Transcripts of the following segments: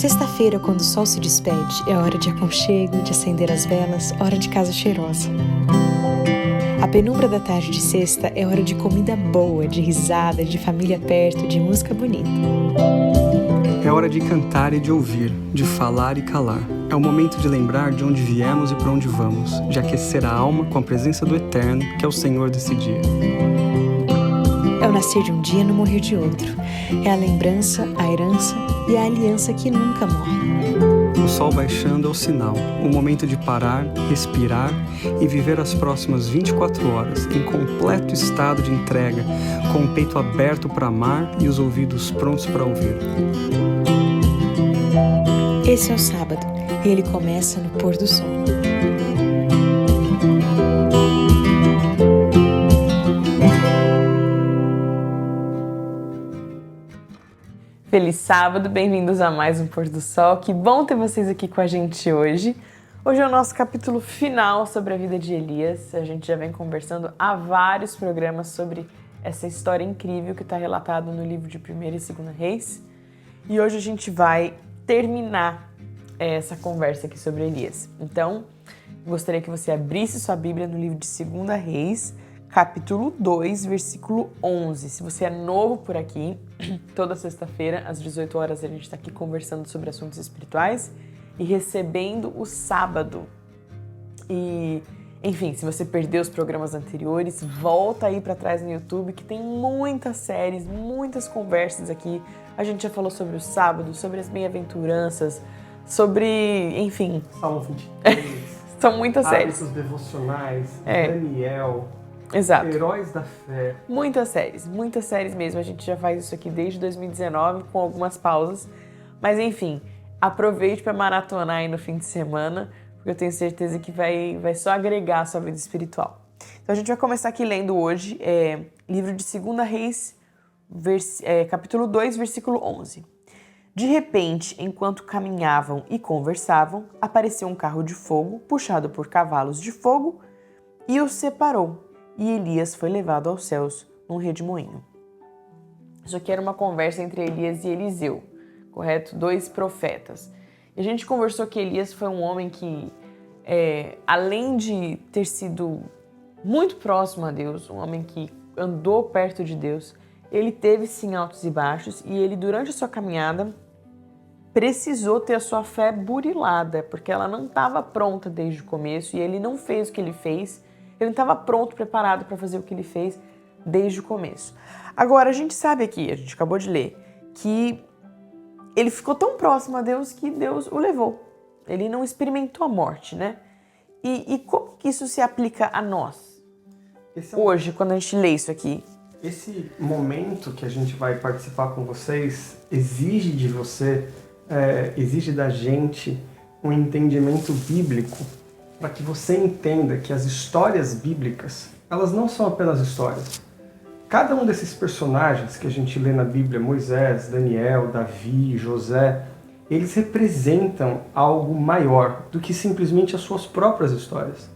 Sexta-feira, quando o sol se despede, é hora de aconchego, de acender as velas, hora de casa cheirosa. A penumbra da tarde de sexta é hora de comida boa, de risada, de família perto, de música bonita. É hora de cantar e de ouvir, de falar e calar. É o momento de lembrar de onde viemos e para onde vamos, de aquecer a alma com a presença do Eterno, que é o Senhor desse dia. É o nascer de um dia e no morrer de outro. É a lembrança, a herança e a aliança que nunca morre. O sol baixando é o sinal, o momento de parar, respirar e viver as próximas 24 horas em completo estado de entrega, com o peito aberto para amar e os ouvidos prontos para ouvir. Esse é o sábado e ele começa no pôr do sol. Feliz sábado, bem-vindos a mais um Pôr do Sol. Que bom ter vocês aqui com a gente hoje. Hoje é o nosso capítulo final sobre a vida de Elias. A gente já vem conversando há vários programas sobre essa história incrível que está relatada no livro de 1ª e 2ª Reis. E hoje a gente vai terminar essa conversa aqui sobre Elias. Então, gostaria que você abrisse sua Bíblia no livro de 2ª Reis, capítulo 2, versículo 11. Se você é novo por aqui, toda sexta-feira, às 18 horas, a gente está aqui conversando sobre assuntos espirituais e recebendo o sábado. E, enfim, se você perdeu os programas anteriores, volta aí para trás no YouTube, que tem muitas séries, muitas conversas aqui. A gente já falou sobre o sábado, sobre as bem-aventuranças, sobre, enfim... Salmo 23. São muitas séries. Hábitos devocionais, Daniel... Exato. Heróis da fé. Muitas séries mesmo. A gente já faz isso aqui desde 2019, com algumas pausas. Mas enfim, aproveite para maratonar aí no fim de semana, porque eu tenho certeza que vai só agregar a sua vida espiritual. Então a gente vai começar aqui lendo hoje, livro de 2ª Reis, capítulo 2, versículo 11. De repente, enquanto caminhavam e conversavam, apareceu um carro de fogo, puxado por cavalos de fogo, e os separou. E Elias foi levado aos céus num redemoinho. Isso aqui era uma conversa entre Elias e Eliseu, correto? 2 profetas. E a gente conversou que Elias foi um homem que, além de ter sido muito próximo a Deus, um homem que andou perto de Deus, ele teve sim altos e baixos, e ele, durante a sua caminhada, precisou ter a sua fé burilada, porque ela não estava pronta desde o começo, e ele não fez o que ele fez. Ele não estava pronto, preparado para fazer o que ele fez desde o começo. Agora, a gente sabe aqui, a gente acabou de ler, que ele ficou tão próximo a Deus que Deus o levou. Ele não experimentou a morte, né? E como que isso se aplica a nós? Hoje, quando a gente lê isso aqui. Esse momento que a gente vai participar com vocês exige de você, exige da gente um entendimento bíblico, para que você entenda que as histórias bíblicas, elas não são apenas histórias. Cada um desses personagens que a gente lê na Bíblia, Moisés, Daniel, Davi, José, eles representam algo maior do que simplesmente as suas próprias histórias.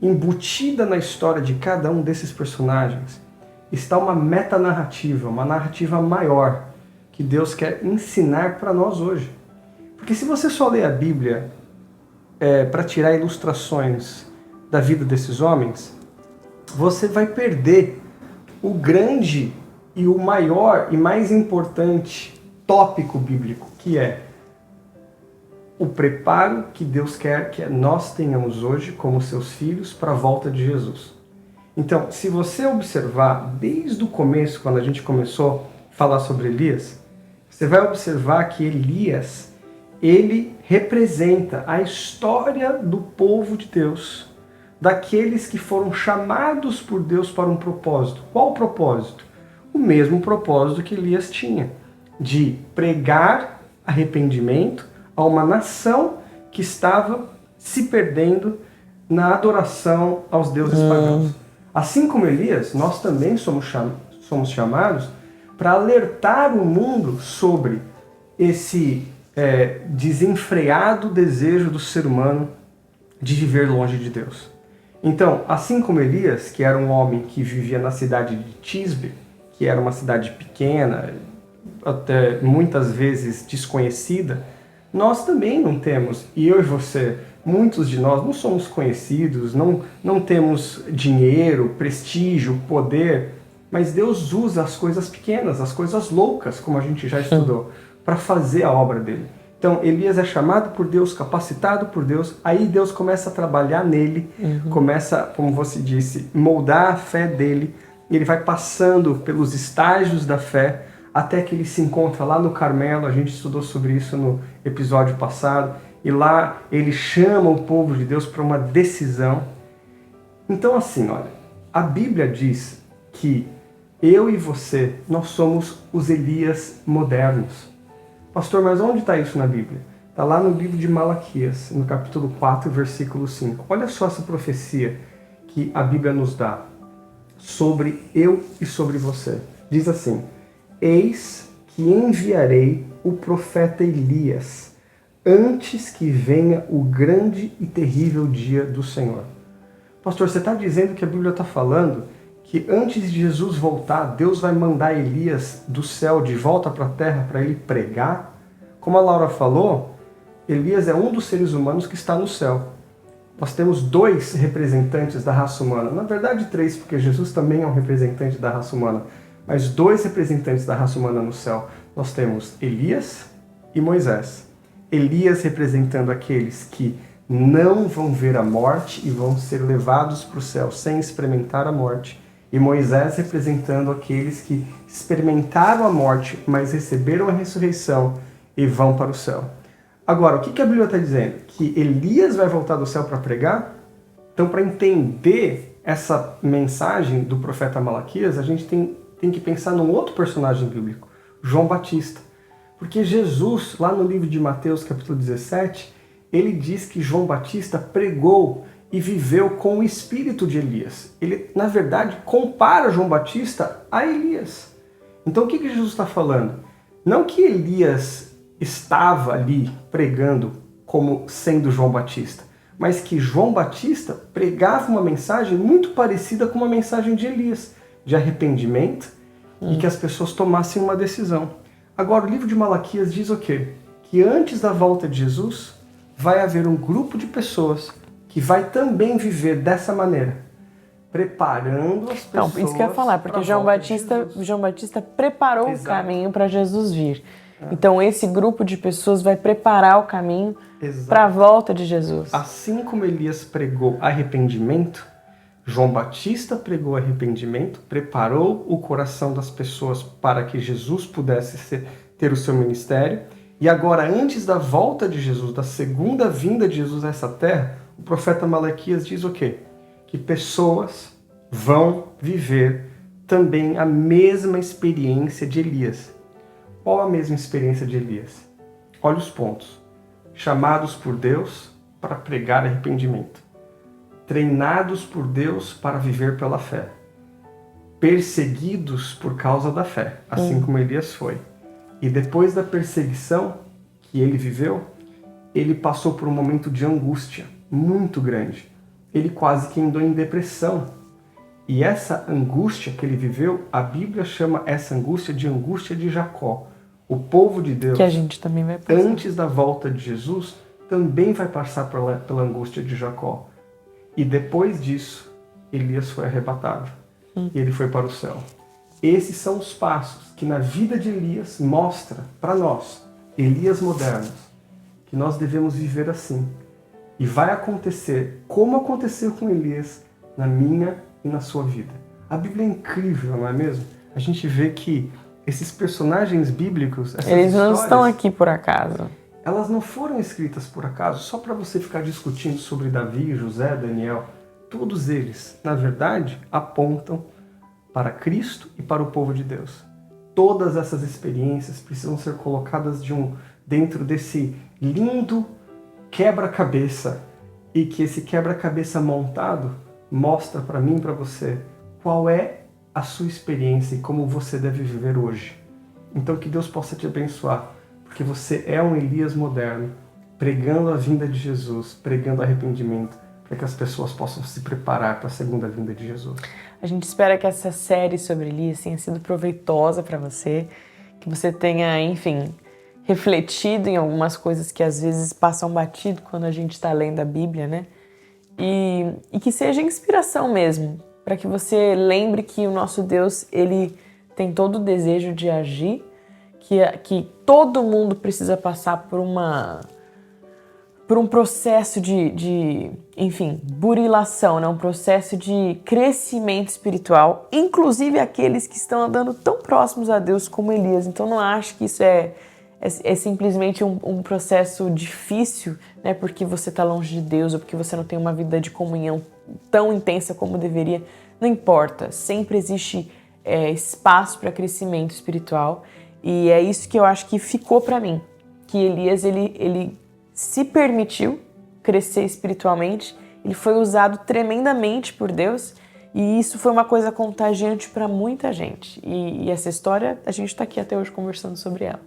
Embutida na história de cada um desses personagens está uma metanarrativa, uma narrativa maior que Deus quer ensinar para nós hoje. Porque se você só lê a Bíblia para tirar ilustrações da vida desses homens, você vai perder o grande e o maior e mais importante tópico bíblico, que é o preparo que Deus quer que nós tenhamos hoje como seus filhos para a volta de Jesus. Então, se você observar desde o começo, quando a gente começou a falar sobre Elias, você vai observar que Elias, ele representa a história do povo de Deus, daqueles que foram chamados por Deus para um propósito. Qual o propósito? O mesmo propósito que Elias tinha, de pregar arrependimento a uma nação que estava se perdendo na adoração aos deuses pagãos. Assim como Elias, nós também somos chamados para alertar o mundo sobre esse desenfreado desejo do ser humano de viver longe de Deus. Então, assim como Elias, que era um homem que vivia na cidade de Tisbe, que era uma cidade pequena, até muitas vezes desconhecida, nós também não temos, e eu e você, muitos de nós não somos conhecidos, não temos dinheiro, prestígio, poder, mas Deus usa as coisas pequenas, as coisas loucas, como a gente já estudou, para fazer a obra dele. Então, Elias é chamado por Deus, capacitado por Deus, aí Deus começa a trabalhar nele, começa, como você disse, moldar a fé dele, e ele vai passando pelos estágios da fé, até que ele se encontra lá no Carmelo, a gente estudou sobre isso no episódio passado, e lá ele chama o povo de Deus para uma decisão. Então assim, olha, a Bíblia diz que eu e você, nós somos os Elias modernos. Pastor, mas onde está isso na Bíblia? Está lá no livro de Malaquias, no capítulo 4, versículo 5. Olha só essa profecia que a Bíblia nos dá sobre eu e sobre você. Diz assim: eis que enviarei o profeta Elias, antes que venha o grande e terrível dia do Senhor. Pastor, você está dizendo que a Bíblia está falando que antes de Jesus voltar, Deus vai mandar Elias do céu de volta para a terra para ele pregar? Como a Laura falou, Elias é um dos seres humanos que está no céu. Nós temos 2 representantes da raça humana. Na verdade 3, porque Jesus também é um representante da raça humana. Mas 2 representantes da raça humana no céu. Nós temos Elias e Moisés. Elias representando aqueles que não vão ver a morte e vão ser levados para o céu sem experimentar a morte. E Moisés representando aqueles que experimentaram a morte, mas receberam a ressurreição e vão para o céu. Agora, o que a Bíblia está dizendo? Que Elias vai voltar do céu para pregar? Então, para entender essa mensagem do profeta Malaquias, a gente tem que pensar num outro personagem bíblico, João Batista. Porque Jesus, lá no livro de Mateus, capítulo 17, ele diz que João Batista pregou e viveu com o espírito de Elias. Ele, na verdade, compara João Batista a Elias. Então, o que Jesus está falando? Não que Elias estava ali pregando como sendo João Batista, mas que João Batista pregava uma mensagem muito parecida com uma mensagem de Elias, de arrependimento e que as pessoas tomassem uma decisão. Agora, o livro de Malaquias diz o quê? Que antes da volta de Jesus, vai haver um grupo de pessoas que vai também viver dessa maneira, preparando as pessoas. Então, isso que eu ia falar, porque João Batista preparou o caminho para Jesus vir. Então, esse grupo de pessoas vai preparar o caminho para a volta de Jesus. Assim como Elias pregou arrependimento, João Batista pregou arrependimento, preparou o coração das pessoas para que Jesus pudesse ter o seu ministério. E agora, antes da volta de Jesus, da segunda vinda de Jesus a essa terra, o profeta Malaquias diz o quê? Que pessoas vão viver também a mesma experiência de Elias. Qual a mesma experiência de Elias? Olha os pontos. Chamados por Deus para pregar arrependimento. Treinados por Deus para viver pela fé. Perseguidos por causa da fé, assim como Elias foi. E depois da perseguição que ele viveu, ele passou por um momento de angústia muito grande. Ele quase que andou em depressão. E essa angústia que ele viveu, a Bíblia chama essa angústia de Jacó. O povo de Deus, que a gente também vai passar. Antes da volta de Jesus, também vai passar pela angústia de Jacó. E depois disso, Elias foi arrebatado. E ele foi para o céu. Esses são os passos que na vida de Elias mostra para nós, Elias modernos, que nós devemos viver assim. E vai acontecer como aconteceu com Elias na minha e na sua vida. A Bíblia é incrível, não é mesmo? A gente vê que esses personagens bíblicos, essas eles não histórias, estão aqui por acaso. Elas não foram escritas por acaso, só para você ficar discutindo sobre Davi, José, Daniel. Todos eles, na verdade, apontam para Cristo e para o povo de Deus. Todas essas experiências precisam ser colocadas dentro desse lindo quebra-cabeça, e que esse quebra-cabeça montado mostra para mim e para você qual é a sua experiência e como você deve viver hoje. Então que Deus possa te abençoar, porque você é um Elias moderno, pregando a vinda de Jesus, pregando arrependimento, para que as pessoas possam se preparar para a segunda vinda de Jesus. A gente espera que essa série sobre Elias tenha sido proveitosa para você, que você tenha, enfim, refletido em algumas coisas que às vezes passam batido quando a gente está lendo a Bíblia, né? E que seja inspiração mesmo, para que você lembre que o nosso Deus, ele tem todo o desejo de agir, que todo mundo precisa passar por um processo enfim, burilação, né? Um processo de crescimento espiritual, inclusive aqueles que estão andando tão próximos a Deus como Elias. Então não acho que isso é simplesmente um processo difícil, né? Porque você está longe de Deus ou porque você não tem uma vida de comunhão tão intensa como deveria. Não importa, sempre existe espaço para crescimento espiritual, e é isso que eu acho que ficou para mim, que Elias, ele se permitiu crescer espiritualmente, ele foi usado tremendamente por Deus, e isso foi uma coisa contagiante para muita gente. E essa história, a gente está aqui até hoje conversando sobre ela.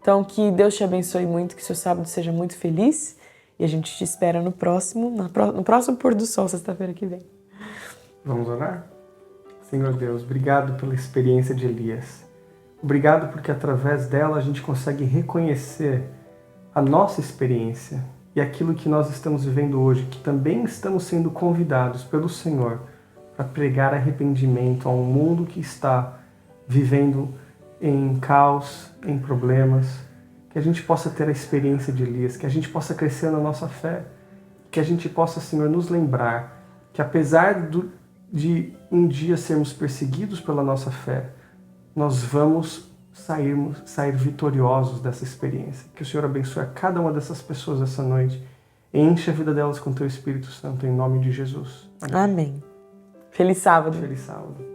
Então, que Deus te abençoe muito, que seu sábado seja muito feliz, e a gente te espera no próximo pôr do sol, sexta-feira que vem. Vamos orar? Senhor Deus, obrigado pela experiência de Elias. Obrigado porque através dela a gente consegue reconhecer a nossa experiência e aquilo que nós estamos vivendo hoje, que também estamos sendo convidados pelo Senhor para pregar arrependimento a um mundo que está vivendo em caos, em problemas, que a gente possa ter a experiência de Elias, que a gente possa crescer na nossa fé, que a gente possa, Senhor, nos lembrar que apesar de um dia sermos perseguidos pela nossa fé, nós vamos sair vitoriosos dessa experiência. Que o Senhor abençoe a cada uma dessas pessoas essa noite e enche a vida delas com Teu Espírito Santo, em nome de Jesus. Amém. Feliz sábado. Feliz sábado.